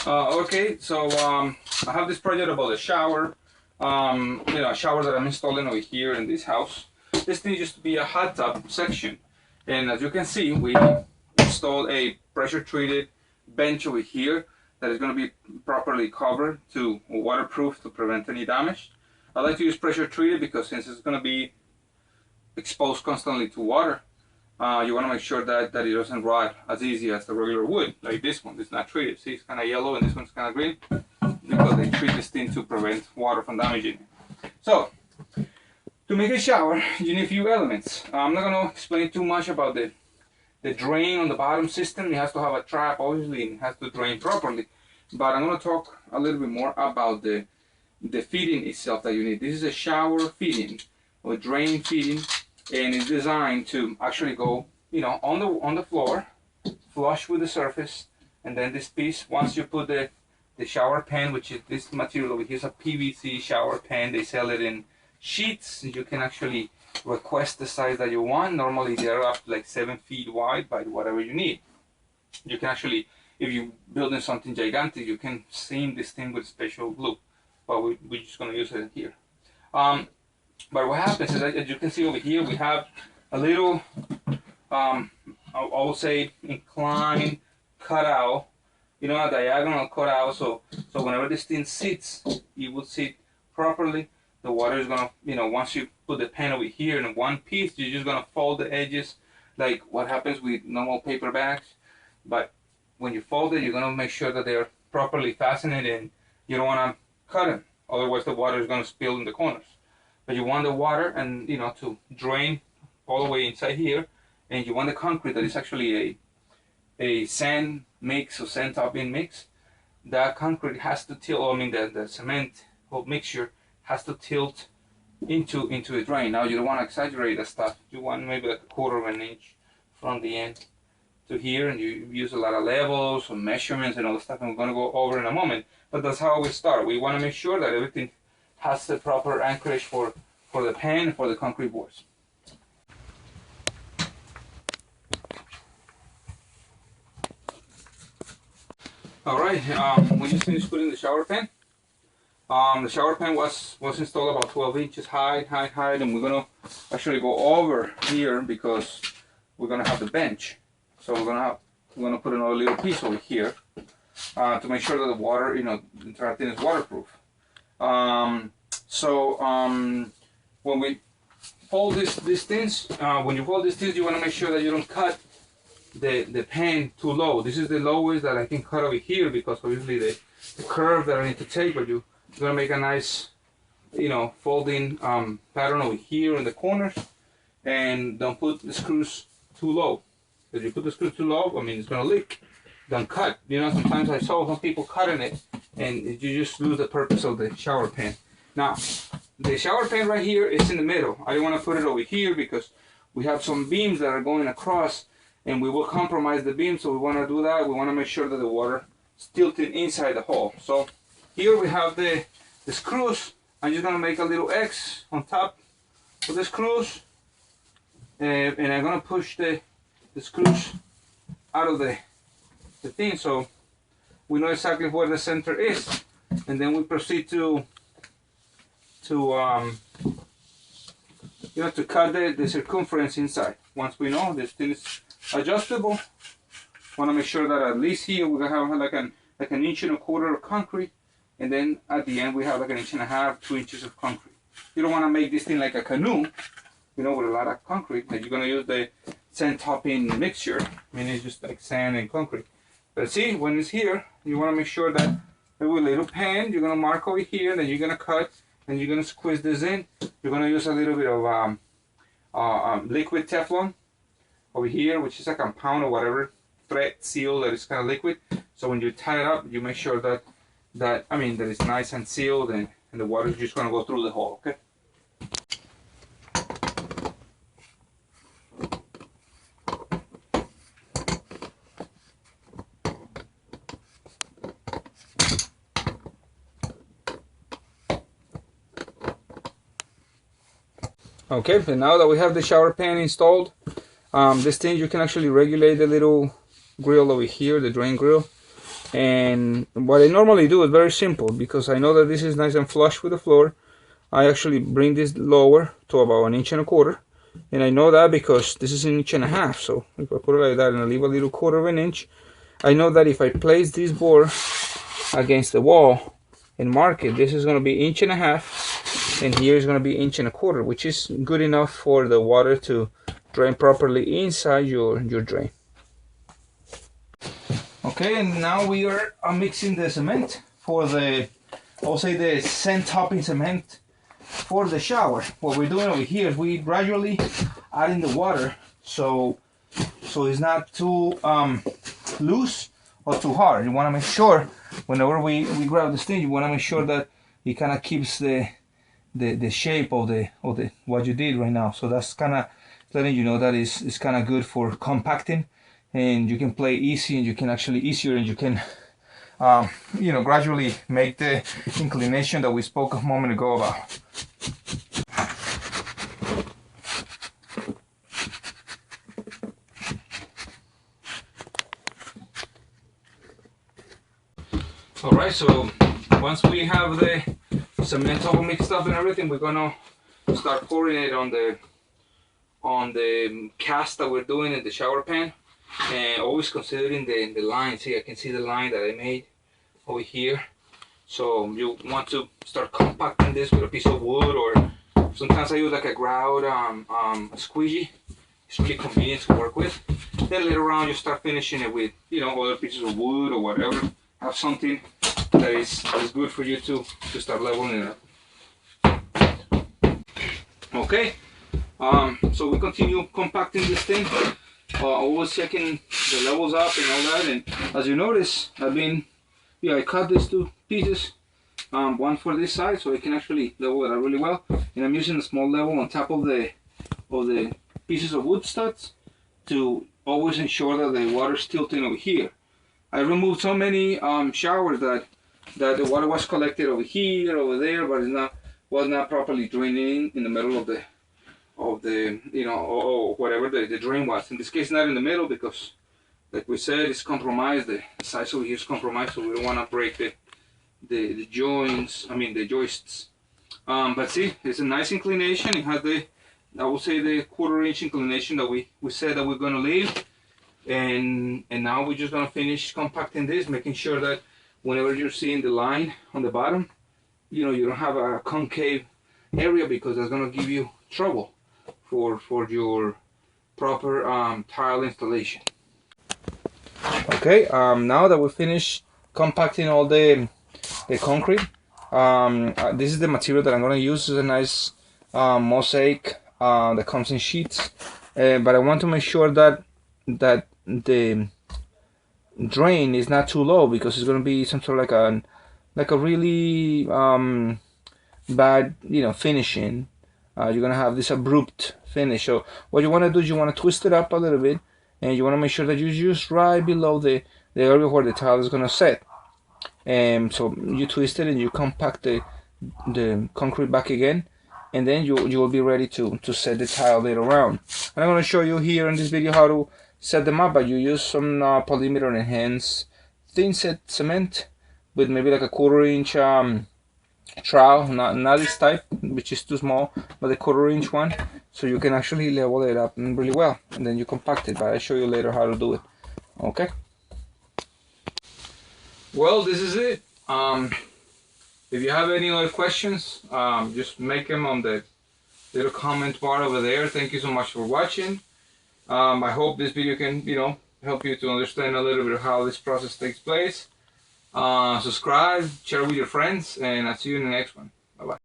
Okay, so I have this project about a shower. A shower that I'm installing over here in this house. This thing used to be a hot tub section, and as you can see, we installed a pressure-treated bench over here that is going to be properly covered to waterproof to prevent any damage. I like to use pressure-treated because since it's going to be exposed constantly to water, you want to make sure that it doesn't rot as easy as the regular wood, like this one. It's not treated. See, it's kind of yellow and this one's kind of green because they treat this thing to prevent water from damaging it. So, to make a shower, you need a few elements. I'm not going to explain too much about the drain on the bottom system. It has to have a trap, obviously, and it has to drain properly. But I'm going to talk a little bit more about the fitting itself that you need. This is a shower fitting or drain fitting, and it's designed to actually go, on the floor, flush with the surface, and then this piece, once you put the shower pan, which is this material over here, is a PVC shower pan. They sell it in sheets. You can actually request the size that you want. Normally they're up like 7 feet wide by whatever you need. You can actually, if you're building something gigantic, you can seam this thing with special glue, but we're just going to use it here. But what happens is that, as you can see over here, we have a little, I would say, inclined cutout, a diagonal cutout. So whenever this thing sits, it will sit properly. The water is gonna, once you put the pan over here in one piece, you're just gonna fold the edges, like what happens with normal paper bags. But when you fold it, you're gonna make sure that they're properly fastened, and you don't wanna cut them. Otherwise, the water is gonna spill in the corners. But you want the water and to drain all the way inside here, and you want the concrete that is actually a sand mix or sand topping mix. That concrete has to tilt. The cement or mixture has to tilt into the drain. Now you don't want to exaggerate that stuff. You want maybe like 1/4 of an inch from the end to here, and you use a lot of levels and measurements and all the stuff, and we're going to go over in a moment. But that's how we start. We want to make sure that everything has the proper anchorage for the pan and for the concrete boards. All right, we just finished putting the shower pan. The shower pan was installed about 12 inches high, and we're gonna actually go over here because we're gonna have the bench. So we're gonna put another little piece over here to make sure that the water, the entire thing is waterproof. When we fold these things, you want to make sure that you don't cut the pan too low. This is the lowest that I can cut over here because obviously the curve that I need to take, but you're gonna make a nice, folding pattern over here in the corners, and don't put the screws too low. If you put the screws too low, it's gonna leak. Don't cut. Sometimes I saw some people cutting it, and you just lose the purpose of the shower pan. Now, the shower pan right here is in the middle. I don't want to put it over here because we have some beams that are going across, and we will compromise the beam. So we want to do that. We want to make sure that the water is tilted inside the hole. So here we have the screws. I'm just going to make a little X on top of the screws, and I'm going to push the screws out of the thing so we know exactly where the center is, and then we proceed to cut the circumference inside. Once we know this thing is adjustable, want to make sure that at least here we're gonna have like an 1.25 inches of concrete, and then at the end we have like 1.5 inches, 2 inches of concrete. You don't want to make this thing like a canoe, with a lot of concrete. That you're gonna use the sand topping mixture. It's just like sand and concrete. But see, when it's here, you want to make sure that with a little pan, you're gonna mark over here, and then you're gonna cut. And you're going to squeeze this in. You're going to use a little bit of liquid Teflon over here, which is a compound or whatever thread seal that is kind of liquid. So when you tie it up, you make sure that it's nice and sealed, and the water is just going to go through the hole. Okay. Okay, and now that we have the shower pan installed, this thing you can actually regulate the little grill over here, the drain grill. And what I normally do is very simple, because I know that this is nice and flush with the floor. I actually bring this lower to about 1.25 inches, and I know that because this is 1.5 inches. So if I put it like that and I leave a little 1/4 inch, I know that if I place this board against the wall and mark it, this is going to be 1.5 inches, and here is going to be 1.25 inches, which is good enough for the water to drain properly inside your drain. Okay, and now we are mixing the cement for the, I'll say, the sand topping cement for the shower. What we're doing over here is we gradually adding the water, so it's not too loose or too hard. You want to make sure whenever we grab this thing, you want to make sure that it kind of keeps the shape of the what you did right now. So that's kind of letting you know that it's kind of good for compacting, and you can play easy, and you can actually easier, and you can you know, gradually make the inclination that we spoke a moment ago about. Alright, so once we have the cement all mixed up and everything, we're gonna start pouring it on the cast that we're doing in the shower pan, and always considering the line. See, I can see the line that I made over here. So you want to start compacting this with a piece of wood, or sometimes I use like a grout a squeegee. It's really convenient to work with. Then later on you start finishing it with, you know, other pieces of wood or whatever. Have something that is good for you to start leveling it up. Okay, so we continue compacting this thing, always checking the levels up and all that. And as you notice, I cut these two pieces, one for this side, so I can actually level it out really well. And I'm using a small level on top of the pieces of wood studs to always ensure that the water's tilting over here. I removed so many showers that the water was collected over here, over there, but was not properly draining in the middle of the you know, or whatever the drain was. In this case, not in the middle, because like we said, it's compromised. The size over here is compromised, so we don't want to break the joints. I mean the joists. But see, it's a nice inclination. It has I would say the 1/4 inch inclination that we said that we're going to leave. And now we're just gonna finish compacting this, making sure that whenever you're seeing the line on the bottom, you know, you don't have a concave area, because that's gonna give you trouble for your proper tile installation. Okay, now that we finished compacting all the concrete, this is the material that I'm gonna use. It's a nice mosaic that comes in sheets, but I want to make sure that the drain is not too low, because it's going to be some sort of like a really bad, you know, finishing. You're going to have this abrupt finish. So what you want to do is you want to twist it up a little bit, and you want to make sure that you just right below the area where the tile is going to set. And so you twist it and you compact the concrete back again, and then you will be ready to set the tile later around. And I'm going to show you here in this video how to set them up. But you use some polymer enhanced thin set cement with maybe like a 1/4 inch trowel, not this type, which is too small, but the 1/4 inch one, so you can actually level it up really well, and then you compact it. But I'll show you later how to do it. Okay, well, this is it. If you have any other questions, just make them on the little comment bar over there. Thank you so much for watching. I hope this video can, you know, help you to understand a little bit of how this process takes place. Subscribe, share with your friends, and I'll see you in the next one.